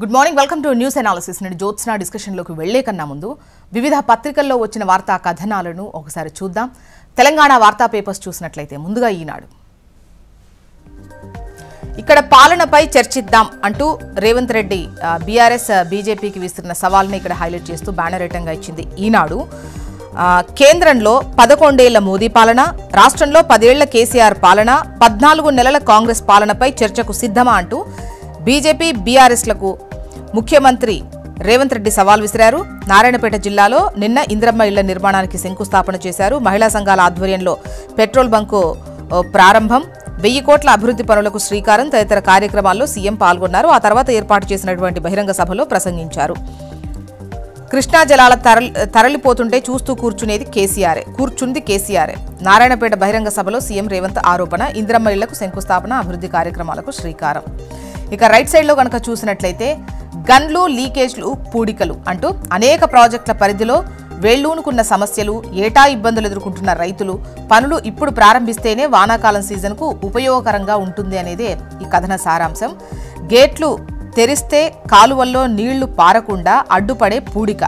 Good morning, welcome to news analysis. నేను జ్యోత్స్న డిస్కషన్లోకి వెళ్లే కన్నా ముందు వివిధ పత్రికల్లో వచ్చిన వార్తా కథనాలను ఒకసారి చూద్దాం. తెలంగాణ వార్తా పేపర్స్ చూసినట్లయితే ముందుగా ఈనాడు ఇక్కడ పాలనపై చర్చిద్దాం అంటూ రేవంత్ రెడ్డి బీఆర్ఎస్ బీజేపీకి విస్తున్న సవాల్ని ఇక్కడ హైలైట్ చేస్తూ బ్యానర్ ఐటంగా ఇచ్చింది ఈనాడు. కేంద్రంలో 11 ఏళ్ల మోదీ పాలన, రాష్ట్రంలో 10 ఏళ్ల కేసీఆర్ పాలన, 14 నెలల కాంగ్రెస్ పాలనపై చర్చకు సిద్ధమా అంటూ బీజేపీ బీఆర్ఎస్లకు ముఖ్యమంత్రి రేవంత్ రెడ్డి సవాల్ విసిరారు. నారాయణపేట జిల్లాలో నిన్న ఇందిరమ్మ ఇళ్ల నిర్మాణానికి శంకుస్థాపన చేశారు. మహిళా సంఘాల ఆధ్వర్యంలో పెట్రోల్ బంకు ప్రారంభం, 1000 కోట్ల అభివృద్ధి పనులకు శ్రీకారం తదితర కార్యక్రమాల్లో సీఎం పాల్గొన్నారు. ఆ తర్వాత ఏర్పాటు చేసినటువంటి బహిరంగ సభలో ప్రసంగించారు. కృష్ణా జలాల తరలిపోతుంటే చూస్తూ కూర్చుంది కేసీఆరే. నారాయణపేట బహిరంగ సభలో సీఎం రేవంత్ ఆరోపణ, ఇందిరమ్మ ఇళ్లకు శంకుస్థాపన, అభివృద్ధి కార్యక్రమాలకు శ్రీకారం. ఇక రైట్ సైడ్ లో కనుక చూసినట్లయితే గన్లు, లీకేజ్లు, పూడికలు అంటూ అనేక ప్రాజెక్టుల పరిధిలో వేళ్లూనుకున్న సమస్యలు, ఏటా ఇబ్బందులు ఎదుర్కొంటున్న రైతులు, పనులు ఇప్పుడు ప్రారంభిస్తేనే వానాకాలం సీజన్కు ఉపయోగకరంగా ఉంటుంది అనేదే ఈ కథన సారాంశం. గేట్లు తెరిస్తే కాలువల్లో నీళ్లు పారకుండా అడ్డుపడే పూడిక,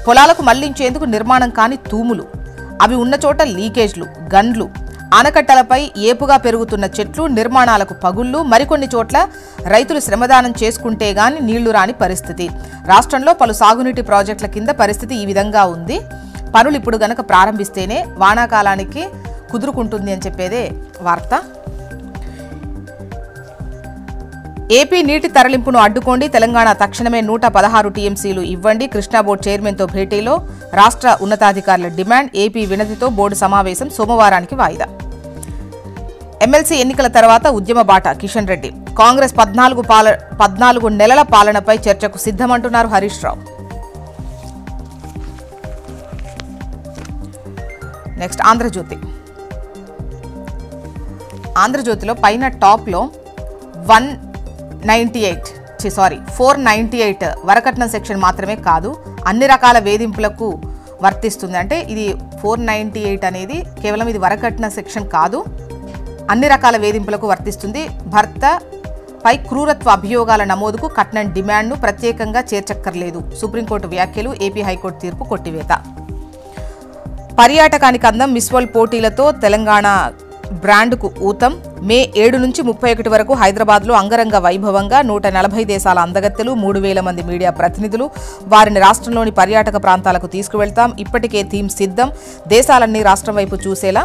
పొలాలకు మళ్లించేందుకు నిర్మాణం కాని తూములు, అవి ఉన్న చోట లీకేజ్లు, గన్లు, ఆనకట్టలపై ఏపుగా పెరుగుతున్న చెట్లు, నిర్మాణాలకు పగుళ్లు, మరికొన్ని చోట్ల రైతులు శ్రమదానం చేసుకుంటే గాని నీళ్లు రాని పరిస్థితి. రాష్ట్రంలో పలు సాగునీటి ప్రాజెక్టుల కింద పరిస్థితి ఈ విధంగా ఉంది. పనులు ఇప్పుడు గనక ప్రారంభిస్తేనే వానాకాలానికి కుదురుకుంటుంది అని చెప్పేదే వార్త. ఏపీ నీటి తరలింపును అడ్డుకోండి, తెలంగాణ తక్షణమే 116 టీఎంసీలు ఇవ్వండి, కృష్ణా బోర్డు చైర్మన్తో భేటీలో రాష్ట్ర ఉన్నతాధికారుల డిమాండ్. ఏపీ వినతితో బోర్డు సమావేశం సోమవారానికి వాయిదా. ఎమ్మెల్సీ ఎన్నికల తర్వాత ఉద్యమ బాట కిషన్ రెడ్డి, కాంగ్రెస్ 14 నెలల పాలనపై చర్చకు సిద్ధమంటున్నారు హరీష్ రావు. నెక్స్ట్ ఆంధ్రజ్యోతిలో పైన టాప్లో 498 వరకట్నం సెక్షన్ మాత్రమే కాదు, అన్ని రకాల వేధింపులకు వర్తిస్తుంది. అంటే ఇది 498 అనేది కేవలం ఇది వరకట్న సెక్షన్ కాదు, అన్ని రకాల వేధింపులకు వర్తిస్తుంది. భర్తపై క్రూరత్వ అభియోగాల నమోదుకు కట్నం డిమాండ్ను ప్రత్యేకంగా చేర్చక్కర్లేదు. సుప్రీంకోర్టు వ్యాఖ్యలు, ఏపీ హైకోర్టు తీర్పు కొట్టివేత. పర్యాటకానికి అందం, మిస్ వరల్డ్ పోటీలతో తెలంగాణ బ్రాండ్కు ఊతం. మే 7 నుంచి 31 వరకు హైదరాబాద్లో అంగరంగ వైభవంగా 140 దేశాల అందగత్తెలు, 3000 మంది మీడియా ప్రతినిధులు, వారిని రాష్ట్రంలోని పర్యాటక ప్రాంతాలకు తీసుకువెళ్తాం. ఇప్పటికే థీమ్ సిద్ధం, దేశాలన్నీ రాష్ట్రం వైపు చూసేలా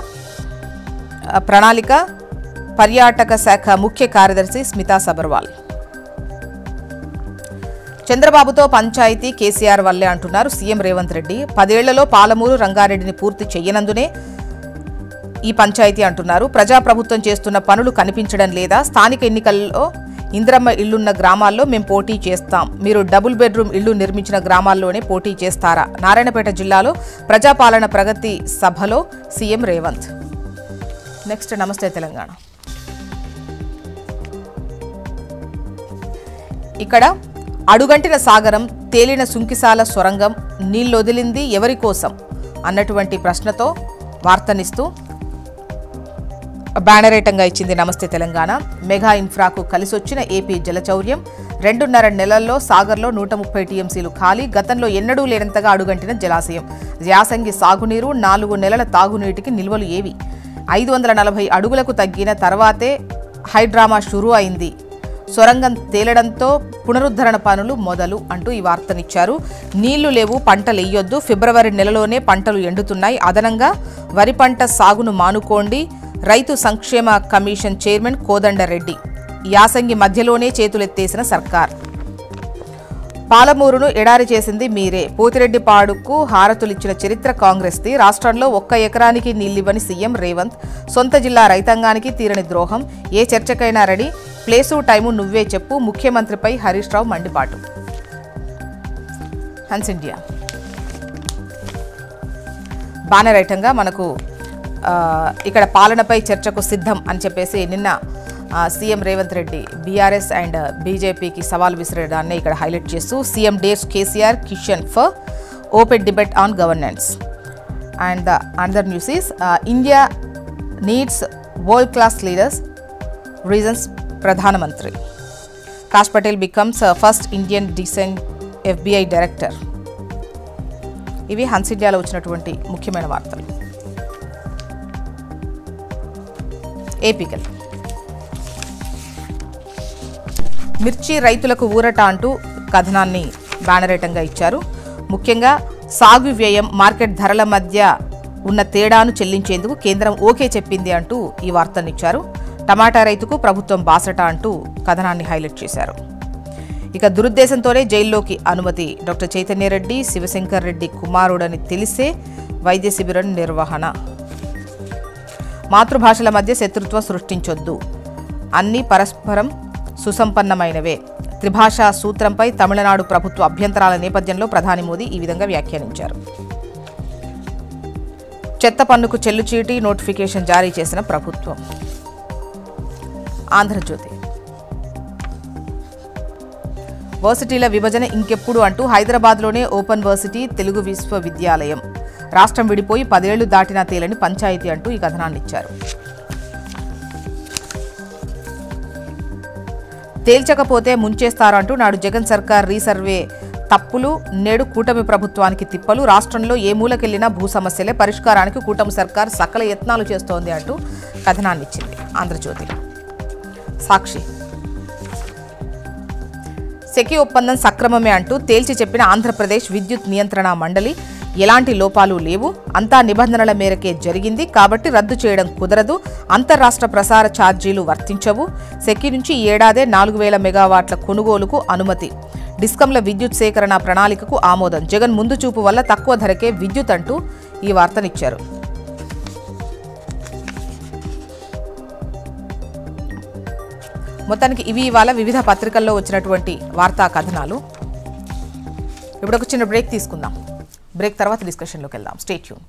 ప్రణాళిక. పర్యాటక శాఖ ముఖ్య కార్యదర్శి స్మితా సబర్వాల్. చంద్రబాబుతో పంచాయతీ కేసీఆర్ వల్లే అంటున్నారు సీఎం రేవంత్ రెడ్డి. 10 ఏళ్లలో పాలమూరు, రంగారెడ్డిని పూర్తి చేయనందునే ఈ పంచాయతీ అంటున్నారు. ప్రజాప్రభుత్వం చేస్తున్న పనులు కనిపించడం లేదా? స్థానిక ఎన్నికల్లో ఇందిరమ్మ ఇళ్లున్న గ్రామాల్లో మేం పోటీ చేస్తాం, మీరు డబుల్ బెడ్రూమ్ ఇళ్లు నిర్మించిన గ్రామాల్లోనే పోటీ చేస్తారా? నారాయణపేట జిల్లాలో ప్రజాపాలన ప్రగతి సభలో సీఎం రేవంత్. నెక్స్ట్ నమస్తే తెలంగాణ. ఇక్కడ అడుగంటిన సాగరం, తేలిన సుంకిసాల సొరంగం, నీళ్ళొదిలింది ఎవరి కోసం అన్నటువంటి ప్రశ్నతో వార్తనిస్తూ బ్యానర్ ఐటంగా ఇచ్చింది నమస్తే తెలంగాణ. మెగా ఇన్ఫ్రాకు కలిసొచ్చిన ఏపీ జలచౌర్యం, 2.5 నెలల్లో సాగర్లో 130 టీఎంసీలు ఖాళీ, గతంలో ఎన్నడూ లేనంతగా అడుగంటిన జలాశయం. యాసంగి సాగునీరు, 4 నెలల తాగునీటికి నిల్వలు ఏవి? 540 అడుగులకు తగ్గిన తర్వాతే హైడ్రామా షురూ అయింది, సొరంగం తేలడంతో పునరుద్ధరణ పనులు మొదలు అంటూ ఈ వార్తనిచ్చారు. నీళ్లు లేవు, పంటలెయ్యొద్దు, ఫిబ్రవరి నెలలోనే పంటలు ఎండుతున్నాయి, అదనంగా వరి పంట సాగును మానుకోండి, రైతు సంక్షేమ కమిషన్ చైర్మన్ కోదండరెడ్డి. యాసంగి మధ్యలోనే చేతులెత్తేసిన సర్కార్. పాలమూరును ఎడారి చేసింది మీరే, పోతిరెడ్డిపాడుకు హారతులిచ్చిన చరిత్ర కాంగ్రెస్ది, రాష్ట్రంలో 1 ఎకరానికి నీళ్లివ్వని సీఎం రేవంత్, సొంత జిల్లా రైతాంగానికి తీరని ద్రోహం, ఏ చర్చకైనా రెడీ, ప్లేసు టైము నువ్వే చెప్పు, ముఖ్యమంత్రిపై హరీష్ రావు మండిపాటు. హన్స్ ఇండియా బ్యానర్ ఐటంగా మనకు ఇక్కడ పాలనపై చర్చకు సిద్ధం అని చెప్పేసి నిన్న CM Revanth Reddy BRS and బీజేపీకి సవాల్ విసిరేదాన్ని ఇక్కడ హైలైట్ చేస్తూ CM dares KCR Kishan for open debate on governance. And the another news is India needs world class leaders, reasons ప్రధానమంత్రి. Kash Patel becomes first Indian descent FBI director. ఇవి హన్స్ ఇండియాలో వచ్చినటువంటి ముఖ్యమైన వార్తలు. ఏపీకల్ మిర్చి రైతులకు ఊరట అంటూ కథనాన్ని బ్యానరేటంగా ఇచ్చారు. ముఖ్యంగా సాగు వ్యయం, మార్కెట్ ధరల మధ్య ఉన్న తేడాను చెల్లించేందుకు కేంద్రం ఓకే చెప్పింది అంటూ ఈ వార్తనిచ్చారు. టమాటా రైతుకు ప్రభుత్వం బాసట అంటూ కథనాన్ని హైలైట్ చేశారు. ఇక దురుద్దేశంతోనే జైల్లోకి అనుమతి. డాక్టర్ చైతన్యరెడ్డి శివశంకర్ రెడ్డి కుమారుడని తెలిసే వైద్య శిబిరం నిర్వహణ. మాతృభాషల మధ్య శత్రుత్వం సృష్టించొద్దు, అన్నీ పరస్పరం సుసంపన్నమైనవే. త్రిభాషా సూత్రంపై తమిళనాడు ప్రభుత్వ అభ్యంతరాల నేపథ్యంలో ప్రధాని మోదీ ఈ విధంగా వ్యాఖ్యానించారు. చెత్త పన్నుకు చెల్లుచీటి నోటిఫికేషన్ జారీ చేసిన ప్రభుత్వం. ఆంధ్రజ్యోతి వర్సిటీల విభజన ఇంకెప్పుడు అంటూ హైదరాబాద్లోనే ఓపెన్ వర్సిటీ తెలుగు విశ్వవిద్యాలయం. రాష్ట్రం విడిపోయి 10 ఏళ్లు దాటినా తేలని పంచాయతీ అంటూ ఈ కథనాన్ని ఇచ్చారు. తేల్చకపోతే ముంచేస్తారు అంటూ నాడు జగన్ సర్కార్ రీసర్వే తప్పులు, నేడు కూటమి ప్రభుత్వానికి తిప్పలు. రాష్ట్రంలో ఏ మూలకెళ్లినా భూ సమస్యలే, పరిష్కారానికి కూటమి సర్కార్ సకల యత్నాలు చేస్తోంది అంటూ కథనాన్ని ఇచ్చింది ఆంధ్రజ్యోతి. సాక్షి సెకీ ఒప్పందం సక్రమమే అంటూ తేల్చి చెప్పిన ఆంధ్రప్రదేశ్ విద్యుత్ నియంత్రణ మండలి. ఎలాంటి లోపాలు లేవు, అంతా నిబంధనల మేరకే జరిగింది కాబట్టి రద్దు చేయడం కుదరదు. అంతర్రాష్ట్ర ప్రసార ఛార్జీలు వర్తించవు. సెకీ నుంచి ఈ ఏడాదే 4000 మెగావాట్ల కొనుగోలుకు అనుమతి. డిస్కంల విద్యుత్ సేకరణ ప్రణాళికకు ఆమోదం. జగన్ ముందు చూపు వల్ల తక్కువ ధరకే విద్యుత్ అంటూ ఈ వార్తనిచ్చారు. మొత్తానికి ఇవి ఇవాళ వివిధ పత్రికల్లో వచ్చినటువంటి వార్తా కథనాలు. ఇప్పుడు ఒక చిన్న బ్రేక్ తీసుకుందాం. బ్రేక్ తర్వాత డిస్కషన్లోకి వెళ్దాం. Stay tune.